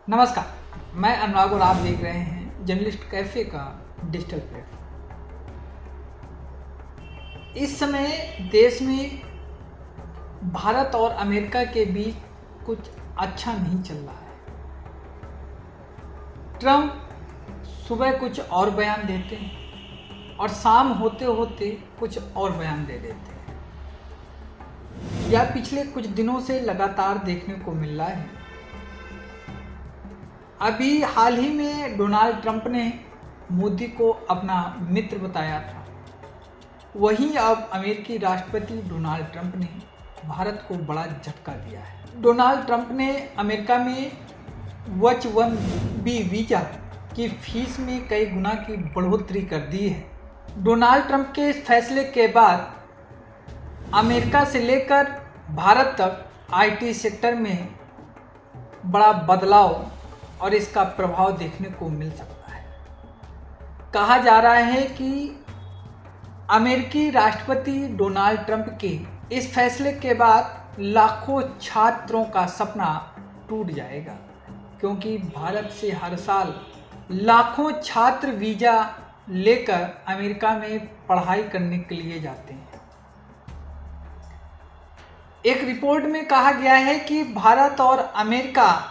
नमस्कार, मैं अनुराग और आप देख रहे हैं जर्नलिस्ट कैफे का डिजिटल प्लेटफॉर्म। इस समय देश में भारत और अमेरिका के बीच कुछ अच्छा नहीं चल रहा है। ट्रंप सुबह कुछ और बयान देते हैं और शाम होते होते कुछ और बयान दे देते हैं। यह पिछले कुछ दिनों से लगातार देखने को मिल रहा है। अभी हाल ही में डोनाल्ड ट्रंप ने मोदी को अपना मित्र बताया था। वहीं अब अमेरिकी राष्ट्रपति डोनाल्ड ट्रंप ने भारत को बड़ा झटका दिया है। डोनाल्ड ट्रंप ने अमेरिका में H-1B वीज़ा की फीस में कई गुना की बढ़ोतरी कर दी है। डोनाल्ड ट्रंप के इस फैसले के बाद अमेरिका से लेकर भारत तक आईटी सेक्टर में बड़ा बदलाव और इसका प्रभाव देखने को मिल सकता है। कहा जा रहा है कि अमेरिकी राष्ट्रपति डोनाल्ड ट्रंप के इस फैसले के बाद लाखों छात्रों का सपना टूट जाएगा, क्योंकि भारत से हर साल लाखों छात्र वीज़ा लेकर अमेरिका में पढ़ाई करने के लिए जाते हैं। एक रिपोर्ट में कहा गया है कि भारत और अमेरिका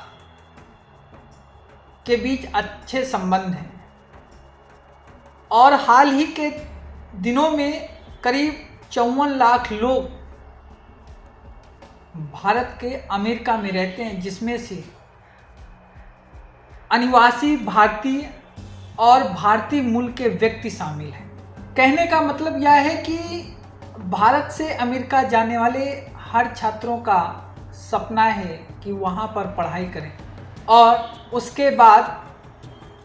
के बीच अच्छे संबंध हैं और हाल ही के दिनों में करीब 54 लाख लोग भारत के अमेरिका में रहते हैं, जिसमें से अनिवासी भारतीय और भारतीय मूल के व्यक्ति शामिल हैं। कहने का मतलब यह है कि भारत से अमेरिका जाने वाले हर छात्रों का सपना है कि वहाँ पर पढ़ाई करें और उसके बाद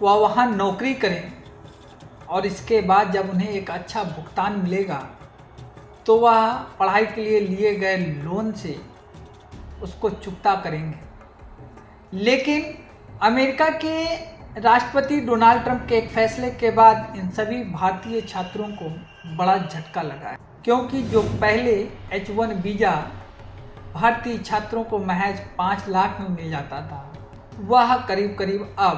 वह वहाँ नौकरी करें, और इसके बाद जब उन्हें एक अच्छा भुगतान मिलेगा तो वह पढ़ाई के लिए लिए गए लोन से उसको चुकता करेंगे। लेकिन अमेरिका के राष्ट्रपति डोनाल्ड ट्रंप के एक फैसले के बाद इन सभी भारतीय छात्रों को बड़ा झटका लगा है, क्योंकि जो पहले H-1 वीज़ा भारतीय छात्रों को महज 5 लाख में मिल जाता था, वह करीब करीब अब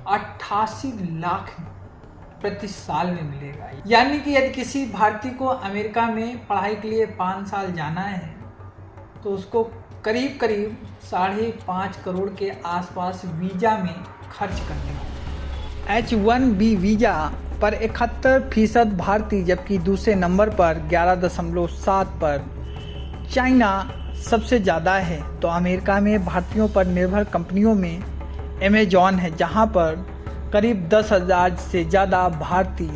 88 लाख प्रति साल में मिलेगा। यानी कि यदि किसी भारतीय को अमेरिका में पढ़ाई के लिए 5 साल जाना है तो उसको करीब करीब 5.5 करोड़ के आसपास वीज़ा में खर्च करने होंगे। H-1B वीज़ा पर 71% भारतीय, जबकि दूसरे नंबर पर 11.7 पर चाइना सबसे ज़्यादा है। तो अमेरिका में भारतीयों पर निर्भर कंपनियों में अमेजॉन है, जहां पर करीब 10,000 से ज़्यादा भारतीय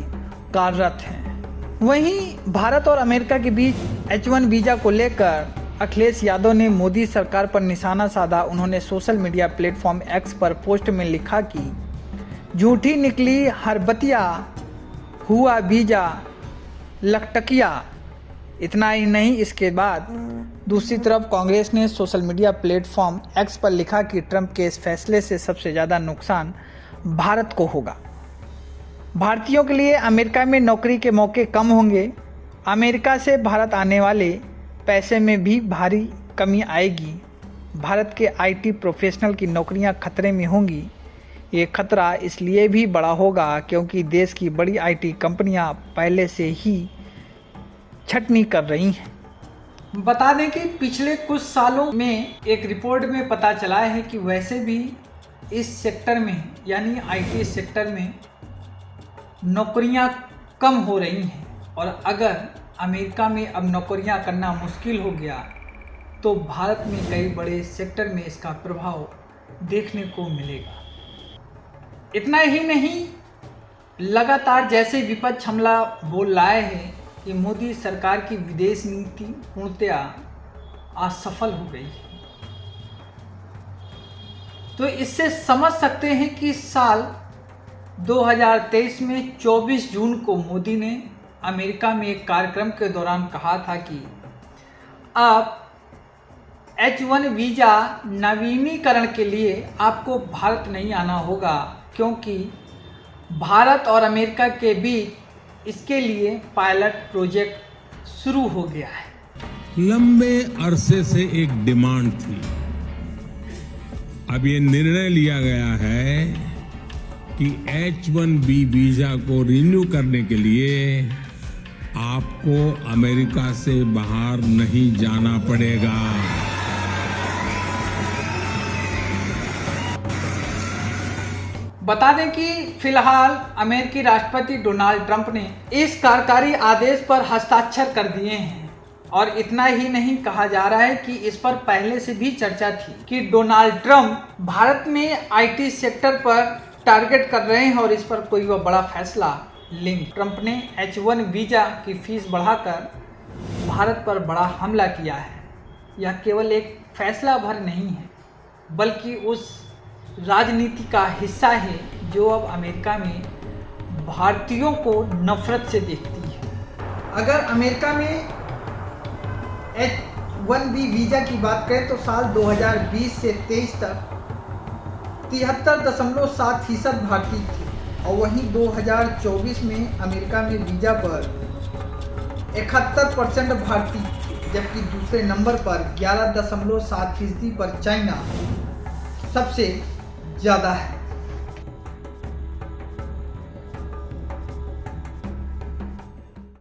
कार्यरत हैं। वहीं भारत और अमेरिका के बीच H-1 वीज़ा को लेकर अखिलेश यादव ने मोदी सरकार पर निशाना साधा। उन्होंने सोशल मीडिया प्लेटफॉर्म X पर पोस्ट में लिखा कि झूठी निकली हर बतिया, हुआ वीज़ा लकटकिया। इतना ही नहीं, इसके बाद दूसरी तरफ कांग्रेस ने सोशल मीडिया प्लेटफॉर्म X पर लिखा कि ट्रंप के इस फैसले से सबसे ज़्यादा नुकसान भारत को होगा। भारतीयों के लिए अमेरिका में नौकरी के मौके कम होंगे। अमेरिका से भारत आने वाले पैसे में भी भारी कमी आएगी। भारत के आईटी प्रोफेशनल की नौकरियां खतरे में होंगी। ये खतरा इसलिए भी बड़ा होगा क्योंकि देश की बड़ी आईटी कंपनियां पहले से ही छटनी कर रही हैं। बता दें कि पिछले कुछ सालों में एक रिपोर्ट में पता चला है कि वैसे भी इस सेक्टर में, यानी आईटी सेक्टर में नौकरियां कम हो रही हैं, और अगर अमेरिका में अब नौकरियां करना मुश्किल हो गया तो भारत में कई बड़े सेक्टर में इसका प्रभाव देखने को मिलेगा। इतना ही नहीं, लगातार जैसे विपक्ष हमला बोल रहा है कि मोदी सरकार की विदेश नीति पूर्णतया असफल हो गई है, तो इससे समझ सकते हैं कि साल 2023 में 24 जून को मोदी ने अमेरिका में एक कार्यक्रम के दौरान कहा था कि अब H-1 वीज़ा नवीनीकरण के लिए आपको भारत नहीं आना होगा, क्योंकि भारत और अमेरिका के बीच इसके लिए पायलट प्रोजेक्ट शुरू हो गया है। लंबे अरसे से एक डिमांड थी। अब ये निर्णय लिया गया है कि H-1B वीजा को रिन्यू करने के लिए आपको अमेरिका से बाहर नहीं जाना पड़ेगा। बता दें कि फिलहाल अमेरिकी राष्ट्रपति डोनाल्ड ट्रंप ने इस कार्यकारी आदेश पर हस्ताक्षर कर दिए हैं और इतना ही नहीं, कहा जा रहा है कि इस पर पहले से भी चर्चा थी कि डोनाल्ड ट्रंप भारत में आईटी सेक्टर पर टारगेट कर रहे हैं और इस पर कोई वह बड़ा फैसला लेंगे। ट्रंप ने H-1 वीजा की फीस बढ़ाकर भारत पर बड़ा हमला किया है। यह केवल एक फैसला भर नहीं है बल्कि उस राजनीति का हिस्सा है जो अब अमेरिका में भारतीयों को नफरत से देखती है। अगर अमेरिका में H-1B वीज़ा की बात करें तो साल 2020 से 23 तक 73.7% भारतीय थे और वहीं 2024 में अमेरिका में वीज़ा पर 71% भारतीय थे, जबकि दूसरे नंबर पर 11.7% पर चाइना सबसे ज़्यादा है।